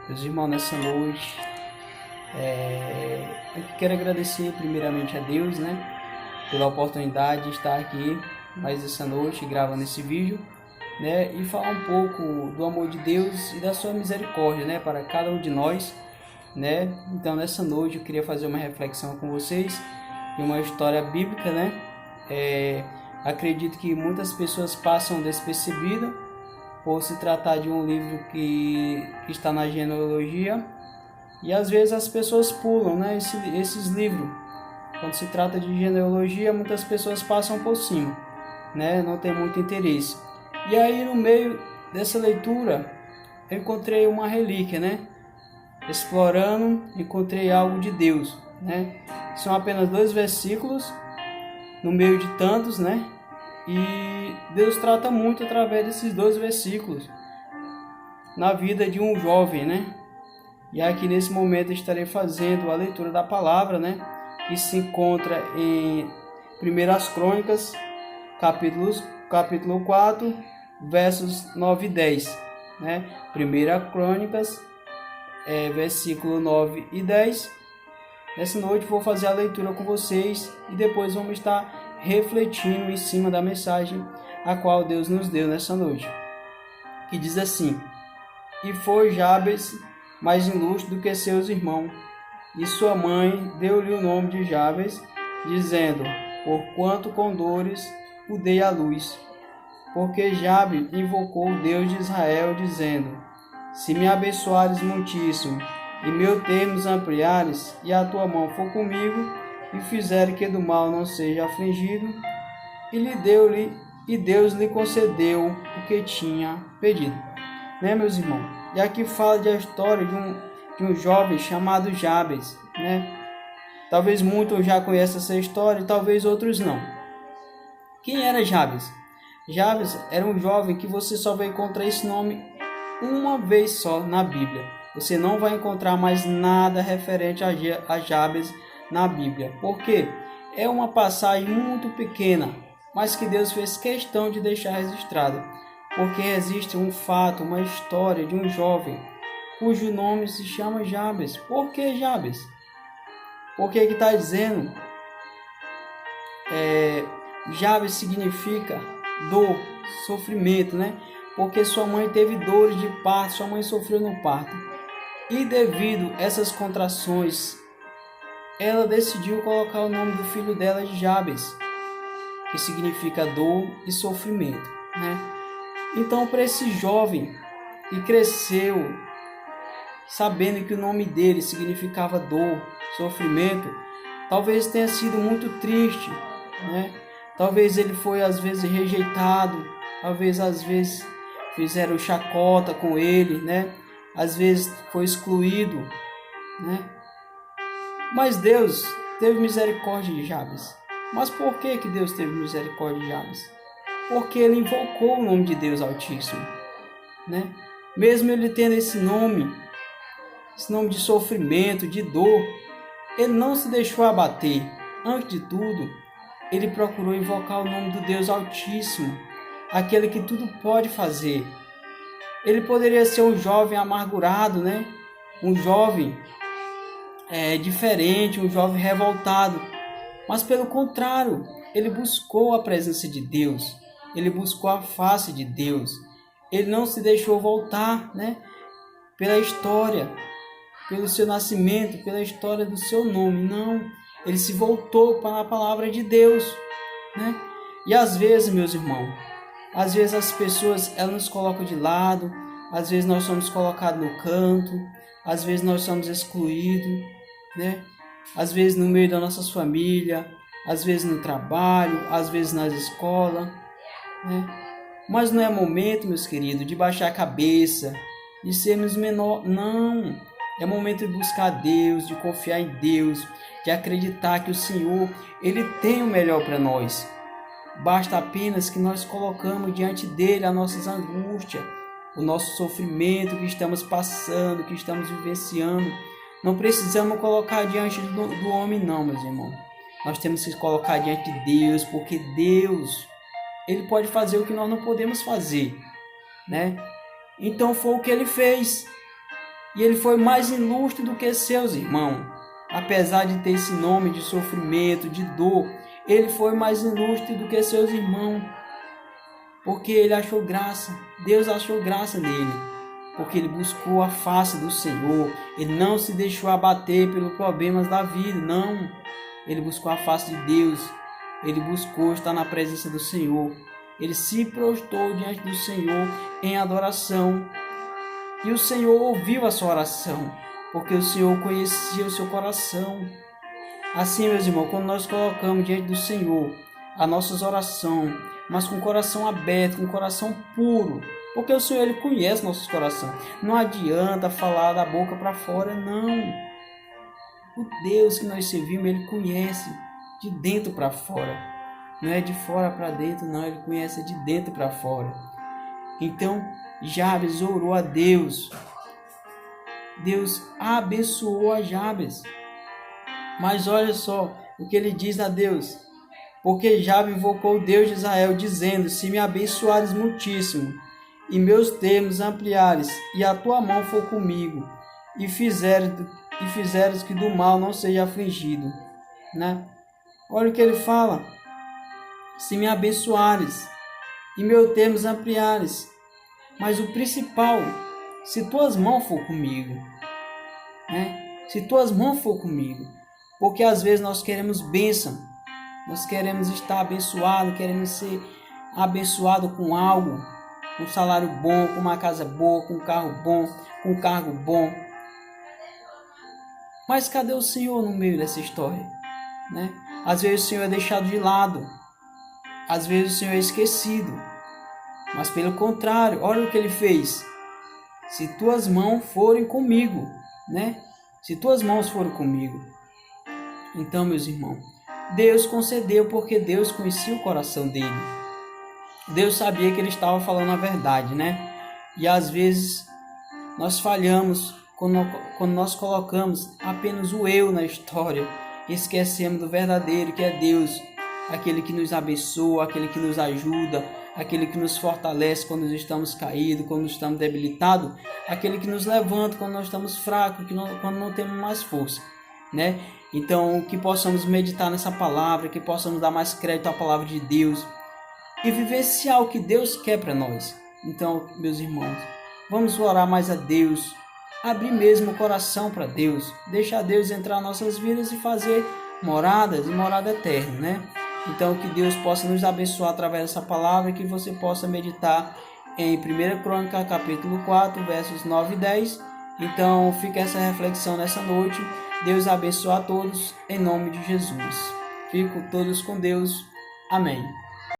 Meus irmãos, nessa noite, eu quero agradecer primeiramente a Deus, pela oportunidade de estar aqui mais essa noite gravando esse vídeo, e falar um pouco do amor de Deus e da sua misericórdia, para cada um de nós, Então, nessa noite eu queria fazer uma reflexão com vocês de uma história bíblica, Acredito que muitas pessoas passam despercebida por se tratar de um livro que está na genealogia, e às vezes as pessoas pulam, esses livros. Quando se trata de genealogia, muitas pessoas passam por cima, não tem muito interesse. E aí, no meio dessa leitura, eu encontrei uma relíquia, explorando, encontrei algo de Deus, São apenas 2 versículos no meio de tantos, E Deus trata muito através desses 2 versículos na vida de um jovem, E aqui nesse momento eu estarei fazendo a leitura da palavra, que se encontra em 1 Crônicas, capítulo 4, versos 9 e 10, 1 Crônicas, versículo 9 e 10. Nessa noite vou fazer a leitura com vocês e depois vamos estar refletindo em cima da mensagem a qual Deus nos deu nessa noite, que diz assim: E foi Jabes mais ilustre do que seus irmãos, e sua mãe deu-lhe o nome de Jabes, dizendo: Porquanto com dores o dei à luz. Porque Jabes invocou o Deus de Israel, dizendo: Se me abençoares muitíssimo, e meu termos ampliares, e a tua mão for comigo, e fizer que do mal não seja afligido, e Deus lhe concedeu o que tinha pedido. Meus irmãos? E aqui fala da história de um jovem chamado Jabes, Talvez muitos já conheçam essa história, talvez outros não. Quem era Jabes? Jabes era um jovem que você só vai encontrar esse nome uma vez só na Bíblia. Você não vai encontrar mais nada referente a Jabes na Bíblia. Por quê? É uma passagem muito pequena, mas que Deus fez questão de deixar registrada. Porque existe um fato, uma história de um jovem cujo nome se chama Jabes. Por que Jabes? Porque que está dizendo? Jabes significa dor, sofrimento, Porque sua mãe teve dores de parto, sua mãe sofreu no parto. E devido a essas contrações, ela decidiu colocar o nome do filho dela de Jabes, que significa dor e sofrimento, Então, para esse jovem que cresceu sabendo que o nome dele significava dor, sofrimento, talvez tenha sido muito triste, Talvez ele foi às vezes rejeitado, talvez às vezes fizeram chacota com ele, Às vezes foi excluído, Mas Deus teve misericórdia de Jabes. Mas por que Deus teve misericórdia de Jabes? Porque ele invocou o nome de Deus Altíssimo, Mesmo ele tendo esse nome de sofrimento, de dor, ele não se deixou abater. Antes de tudo, ele procurou invocar o nome do Deus Altíssimo, aquele que tudo pode fazer. Ele poderia ser um jovem amargurado, Um jovem diferente, um jovem revoltado. Mas pelo contrário, ele buscou a presença de Deus. Ele buscou a face de Deus. Ele não se deixou voltar, pela história, pelo seu nascimento, pela história do seu nome. Não, ele se voltou para a palavra de Deus, E às vezes, meus irmãos, às vezes as pessoas elas nos colocam de lado, às vezes nós somos colocados no canto, às vezes nós somos excluídos, Às vezes no meio da nossa família, às vezes no trabalho, às vezes nas escolas, Mas não é momento, meus queridos, de baixar a cabeça, de sermos menor, não. É momento de buscar Deus, de confiar em Deus, de acreditar que o Senhor, Ele tem o melhor para nós. Basta apenas que nós colocamos diante dEle as nossas angústias, o nosso sofrimento que estamos passando, que estamos vivenciando. Não precisamos colocar diante do homem, não, meus irmãos. Nós temos que colocar diante de Deus, porque Deus, Ele pode fazer o que nós não podemos fazer, Então foi o que Ele fez. E ele foi mais ilustre do que seus irmãos. Apesar de ter esse nome de sofrimento, de dor, ele foi mais ilustre do que seus irmãos. Porque ele achou graça, Deus achou graça nele. Porque ele buscou a face do Senhor. Ele não se deixou abater pelos problemas da vida, não. Ele buscou a face de Deus. Ele buscou estar na presença do Senhor. Ele se prostrou diante do Senhor em adoração. E o Senhor ouviu a sua oração, porque o Senhor conhecia o seu coração. Assim, meus irmãos, quando nós colocamos diante do Senhor as nossas orações, mas com o coração aberto, com o coração puro, porque o Senhor, Ele conhece nossos corações. Não adianta falar da boca para fora, não. O Deus que nós servimos, Ele conhece de dentro para fora. Não é de fora para dentro, não. Ele conhece de dentro para fora. Então, Jabes orou a Deus. Deus abençoou a Jabes. Mas olha só o que ele diz a Deus. Porque Jabes invocou o Deus de Israel, dizendo: se me abençoares muitíssimo, e meus termos ampliares, e a tua mão for comigo, e fizeres que do mal não seja afligido. Né? Olha o que ele fala. Se me abençoares, e meus termos ampliares. Mas o principal, se tuas mãos for comigo. Né? Se tuas mãos for comigo. Porque às vezes nós queremos bênção. Nós queremos estar abençoado, queremos ser abençoado com algo, com um salário bom, com uma casa boa, com um carro bom, com um cargo bom. Mas cadê o Senhor no meio dessa história? Né? Às vezes o Senhor é deixado de lado, às vezes o Senhor é esquecido, mas pelo contrário, olha o que ele fez. Se tuas mãos forem comigo, né? Se tuas mãos forem comigo. Então, meus irmãos, Deus concedeu porque Deus conhecia o coração dele. Deus sabia que ele estava falando a verdade, né? E às vezes nós falhamos quando nós colocamos apenas o eu na história e esquecemos do verdadeiro, que é Deus, aquele que nos abençoa, aquele que nos ajuda, aquele que nos fortalece quando nós estamos caídos, quando estamos debilitados, aquele que nos levanta quando nós estamos fracos, quando não temos mais força, né? Então, que possamos meditar nessa palavra, que possamos dar mais crédito à palavra de Deus e vivenciar o que Deus quer para nós. Então, meus irmãos, vamos orar mais a Deus, abrir mesmo o coração para Deus, deixar Deus entrar em nossas vidas e fazer moradas e morada eterna, né? Então, que Deus possa nos abençoar através dessa palavra e que você possa meditar em 1 Crônica, capítulo 4, versos 9 e 10. Então, fica essa reflexão nessa noite. Deus abençoe a todos, em nome de Jesus. Fico todos com Deus. Amém.